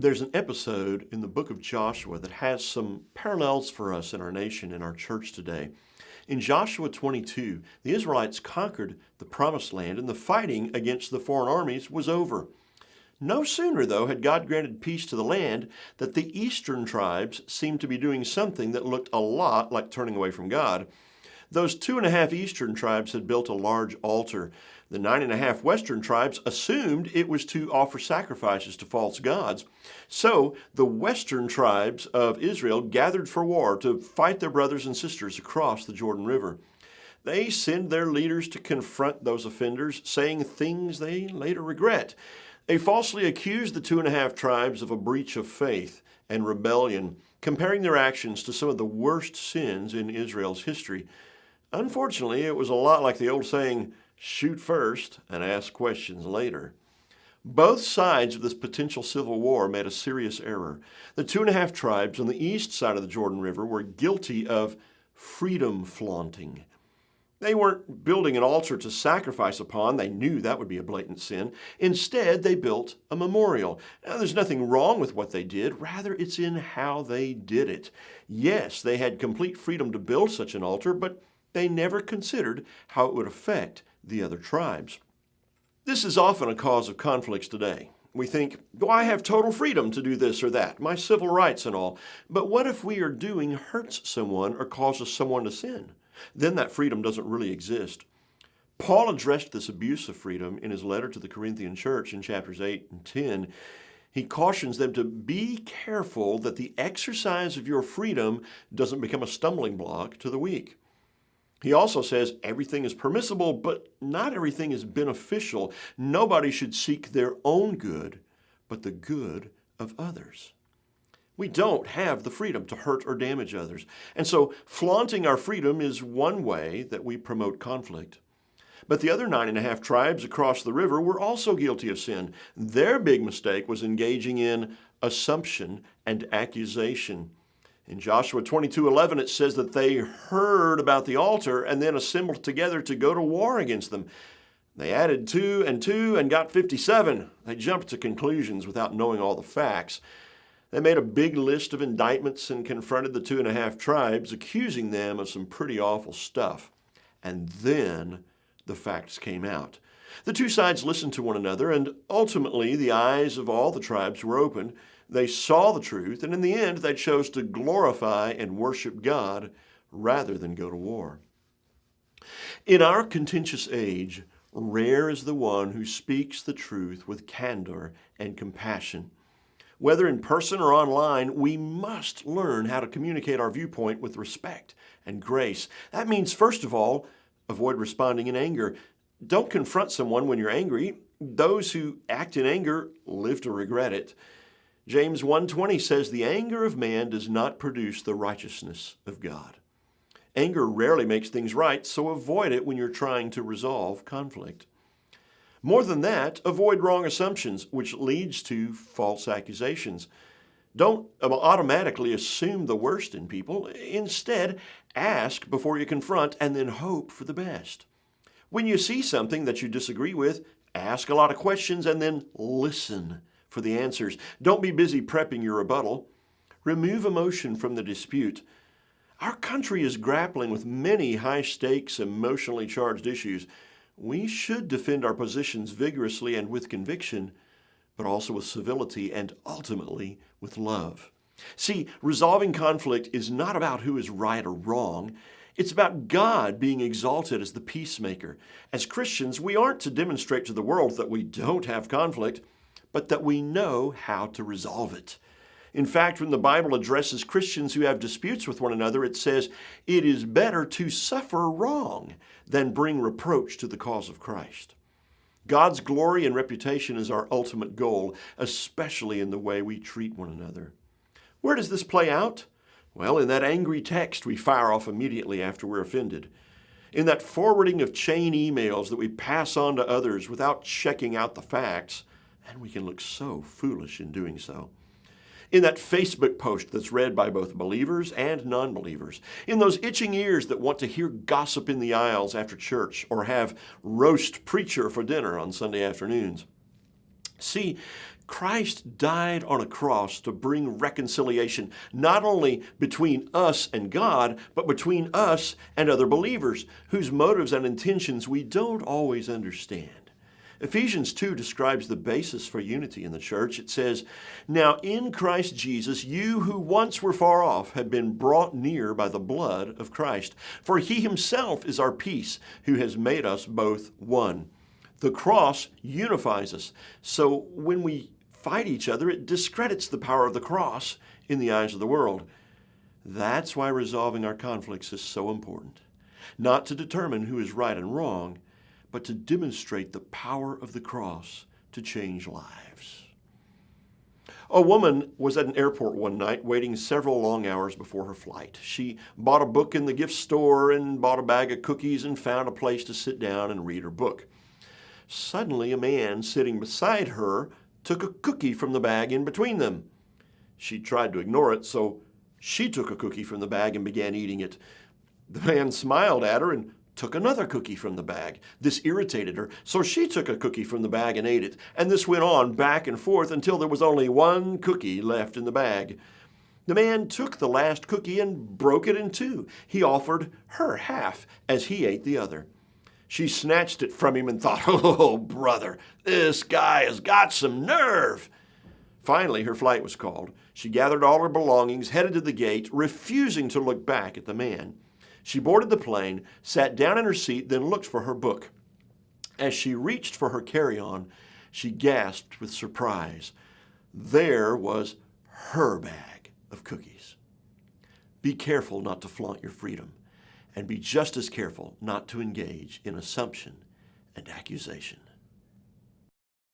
There's an episode in the book of Joshua that has some parallels for us in our nation, in our church today. In Joshua 22, the Israelites conquered the promised land and the fighting against the foreign armies was over. No sooner, though, had God granted peace to the land that the eastern tribes seemed to be doing something that looked a lot like turning away from God. Those 2.5 eastern tribes had built a large altar. The 9.5 western tribes assumed it was to offer sacrifices to false gods. So the western tribes of Israel gathered for war to fight their brothers and sisters across the Jordan River. They send their leaders to confront those offenders, saying things they later regret. They falsely accused the 2.5 tribes of a breach of faith and rebellion, comparing their actions to some of the worst sins in Israel's history. Unfortunately, it was a lot like the old saying, shoot first and ask questions later. Both sides of this potential civil war made a serious error. The 2.5 tribes on the east side of the Jordan River were guilty of freedom flaunting. They weren't building an altar to sacrifice upon. They knew that would be a blatant sin. Instead, they built a memorial. Now, there's nothing wrong with what they did. Rather, it's in how they did it. Yes, they had complete freedom to build such an altar, but they never considered how it would affect the other tribes. This is often a cause of conflicts today. We think, well, I have total freedom to do this or that, my civil rights and all. But what if we are doing hurts someone or causes someone to sin? Then that freedom doesn't really exist. Paul addressed this abuse of freedom in his letter to the Corinthian church in chapters 8 and 10. He cautions them to be careful that the exercise of your freedom doesn't become a stumbling block to the weak. He also says everything is permissible, but not everything is beneficial. Nobody should seek their own good, but the good of others. We don't have the freedom to hurt or damage others. And so flaunting our freedom is one way that we promote conflict. But the other 9.5 tribes across the river were also guilty of sin. Their big mistake was engaging in assumption and accusation. In Joshua 22:11, it says that they heard about the altar and then assembled together to go to war against them. They added 2 and 2 and got 57. They jumped to conclusions without knowing all the facts. They made a big list of indictments and confronted the 2.5 tribes, accusing them of some pretty awful stuff. And then the facts came out. The two sides listened to one another, and ultimately the eyes of all the tribes were opened. They saw the truth, and in the end, they chose to glorify and worship God rather than go to war. In our contentious age, rare is the one who speaks the truth with candor and compassion. Whether in person or online, we must learn how to communicate our viewpoint with respect and grace. That means, first of all, avoid responding in anger. Don't confront someone when you're angry. Those who act in anger live to regret it. James 1:20 says, the anger of man does not produce the righteousness of God. Anger rarely makes things right, so avoid it when you're trying to resolve conflict. More than that, avoid wrong assumptions, which leads to false accusations. Don't automatically assume the worst in people. Instead, ask before you confront and then hope for the best. When you see something that you disagree with, ask a lot of questions and then listen for the answers. Don't be busy prepping your rebuttal. Remove emotion from the dispute. Our country is grappling with many high-stakes, emotionally charged issues. We should defend our positions vigorously and with conviction, but also with civility and ultimately with love. See, resolving conflict is not about who is right or wrong. It's about God being exalted as the peacemaker. As Christians, we aren't to demonstrate to the world that we don't have conflict, but that we know how to resolve it. In fact, when the Bible addresses Christians who have disputes with one another, it says, it is better to suffer wrong than bring reproach to the cause of Christ. God's glory and reputation is our ultimate goal, especially in the way we treat one another. Where does this play out? Well, in that angry text we fire off immediately after we're offended. In that forwarding of chain emails that we pass on to others without checking out the facts, and we can look so foolish in doing so. In that Facebook post that's read by both believers and non-believers. In those itching ears that want to hear gossip in the aisles after church or have roast preacher for dinner on Sunday afternoons. See, Christ died on a cross to bring reconciliation, not only between us and God, but between us and other believers, whose motives and intentions we don't always understand. Ephesians 2 describes the basis for unity in the church. It says, "Now in Christ Jesus, you who once were far off have been brought near by the blood of Christ. For he himself is our peace, who has made us both one." The cross unifies us. So when we fight each other, it discredits the power of the cross in the eyes of the world. That's why resolving our conflicts is so important. Not to determine who is right and wrong, but to demonstrate the power of the cross to change lives. A woman was at an airport one night waiting several long hours before her flight. She bought a book in the gift store and bought a bag of cookies and found a place to sit down and read her book. Suddenly, a man sitting beside her took a cookie from the bag in between them. She tried to ignore it, so she took a cookie from the bag and began eating it. The man smiled at her and took another cookie from the bag. This irritated her, so she took a cookie from the bag and ate it. And this went on back and forth until there was only one cookie left in the bag. The man took the last cookie and broke it in two. He offered her half as he ate the other. She snatched it from him and thought, "Oh, brother, this guy has got some nerve." Finally, her flight was called. She gathered all her belongings, headed to the gate, refusing to look back at the man. She boarded the plane, sat down in her seat, then looked for her book. As she reached for her carry-on, she gasped with surprise. There was her bag of cookies. Be careful not to flaunt your freedom, and be just as careful not to engage in assumption and accusation.